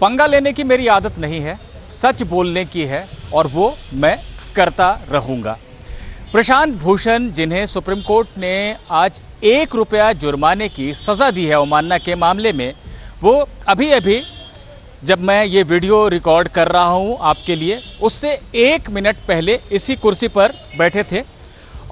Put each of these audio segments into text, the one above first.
पंगा लेने की मेरी आदत नहीं है, सच बोलने की है और वो मैं करता रहूंगा। प्रशांत भूषण, जिन्हें सुप्रीम कोर्ट ने आज 1 रुपया जुर्माने की सजा दी है अवमानना के मामले में, वो अभी अभी जब मैं ये वीडियो रिकॉर्ड कर रहा हूं आपके लिए, उससे 1 मिनट पहले इसी कुर्सी पर बैठे थे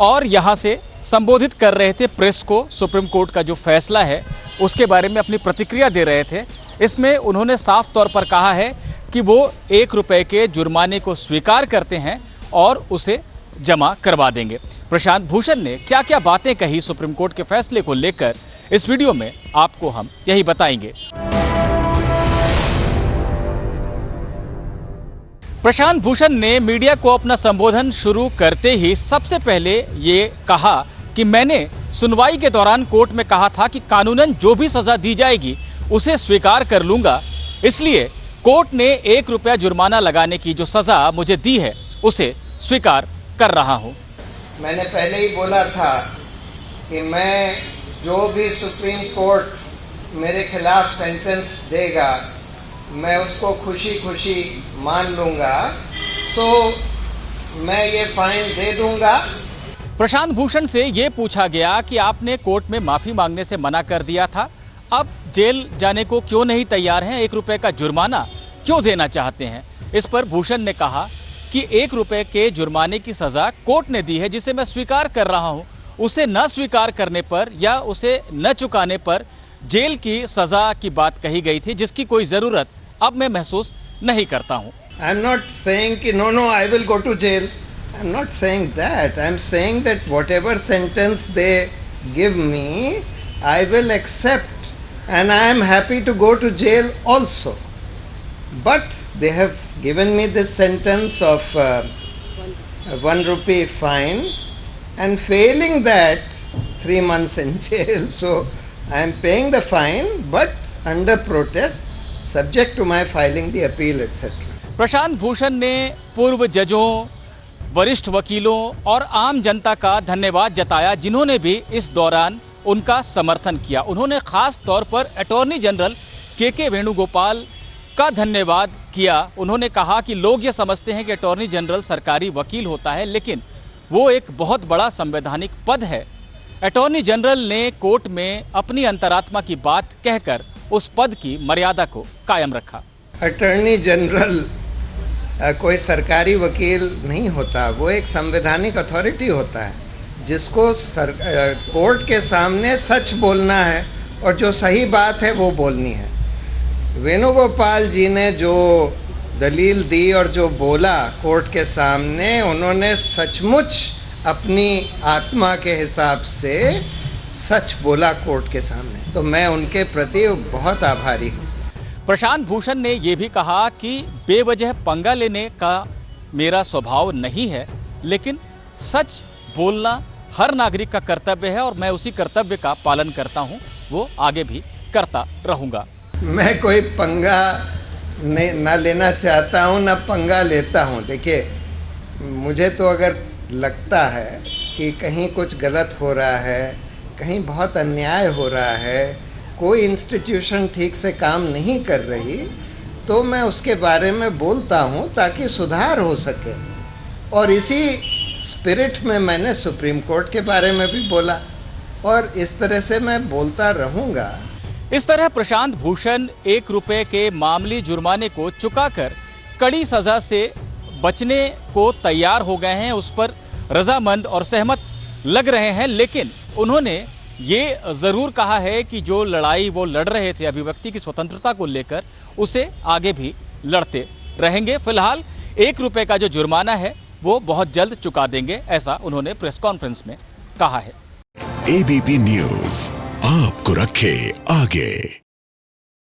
और यहां से संबोधित कर रहे थे प्रेस को। सुप्रीम कोर्ट का जो फैसला है उसके बारे में अपनी प्रतिक्रिया दे रहे थे। इसमें उन्होंने साफ तौर पर कहा है कि वो 1 रुपए के जुर्माने को स्वीकार करते हैं और उसे जमा करवा देंगे। प्रशांत भूषण ने क्या क्या बातें कही सुप्रीम कोर्ट के फैसले को लेकर, इस वीडियो में आपको हम यही बताएंगे। प्रशांत भूषण ने मीडिया को अपना संबोधन शुरू करते ही सबसे पहले ये कहा कि मैंने सुनवाई के दौरान कोर्ट में कहा था कि कानूनन जो भी सजा दी जाएगी उसे स्वीकार कर लूंगा, इसलिए कोर्ट ने 1 रुपया जुर्माना लगाने की जो सजा मुझे दी है उसे स्वीकार कर रहा हूं। मैंने पहले ही बोला था कि मैं जो भी सुप्रीम कोर्ट मेरे खिलाफ सेंटेंस देगा मैं उसको खुशी खुशी मान लूंगा, तो मैं ये फाइन दे दूंगा। प्रशांत भूषण से ये पूछा गया कि आपने कोर्ट में माफी मांगने से मना कर दिया था, अब जेल जाने को क्यों नहीं तैयार हैं, 1 रुपए का जुर्माना क्यों देना चाहते हैं। इस पर भूषण ने कहा कि 1 रुपए के जुर्माने की सजा कोर्ट ने दी है जिसे मैं स्वीकार कर रहा हूं, उसे न स्वीकार करने पर या उसे न चुकाने पर जेल की सजा की बात कही गई थी, जिसकी कोई जरूरत अब मैं महसूस नहीं करता हूं। आई एम नॉट सेइंग कि no I will go to jail, I am not saying that, I am saying that whatever sentence they give me I will accept and I am happy to go to jail also, but they have given me this sentence of 1 rupee fine and failing that 3 months in jail. So I am paying the fine but under protest subject to my filing the appeal etc. Prashant Bhushan ने पूर्व जजों, वरिष्ठ वकीलों और आम जनता का धन्यवाद जताया जिन्होंने भी इस दौरान उनका समर्थन किया। उन्होंने खास तौर पर अटॉर्नी जनरल के वेणुगोपाल का धन्यवाद किया। उन्होंने कहा कि लोग ये समझते हैं कि अटॉर्नी जनरल सरकारी वकील होता है, लेकिन वो एक बहुत बड़ा संवैधानिक पद है। अटॉर्नी जनरल ने कोर्ट में अपनी अंतरात्मा की बात कहकर उस पद की मर्यादा को कायम रखा। अटॉर्नी जनरल कोई सरकारी वकील नहीं होता, वो एक संवैधानिक अथॉरिटी होता है जिसको कोर्ट के सामने सच बोलना है और जो सही बात है वो बोलनी है। वेणुगोपाल जी ने जो दलील दी और जो बोला कोर्ट के सामने, उन्होंने सचमुच अपनी आत्मा के हिसाब से सच बोला कोर्ट के सामने, तो मैं उनके प्रति बहुत आभारी हूँ। प्रशांत भूषण ने यह भी कहा कि बेवजह पंगा लेने का मेरा स्वभाव नहीं है, लेकिन सच बोलना हर नागरिक का कर्तव्य है और मैं उसी कर्तव्य का पालन करता हूँ, वो आगे भी करता रहूंगा। मैं कोई पंगा ना लेना चाहता हूं, ना पंगा लेता हूं। देखिए, मुझे तो अगर लगता है कि कहीं कुछ गलत हो रहा है, कहीं बहुत अन्याय हो रहा है, कोई इंस्टीट्यूशन ठीक से काम नहीं कर रही, तो मैं उसके बारे में बोलता हूं ताकि सुधार हो सके। और इसी स्पिरिट में मैंने सुप्रीम कोर्ट के बारे में भी बोला और इस तरह से मैं बोलता रहूंगा। इस तरह प्रशांत भूषण 1 रुपए के मामूली जुर्माने को चुकाकर कड़ी सजा से बचने को तैयार हो गए हैं, उस पर रजामंद और सहमत लग रहे हैं। लेकिन उन्होंने ये जरूर कहा है कि जो लड़ाई वो लड़ रहे थे अभिव्यक्ति की स्वतंत्रता को लेकर, उसे आगे भी लड़ते रहेंगे। फिलहाल 1 रुपए का जो जुर्माना है वो बहुत जल्द चुका देंगे, ऐसा उन्होंने प्रेस कॉन्फ्रेंस में कहा है। एबीपी न्यूज आपको रखे आगे।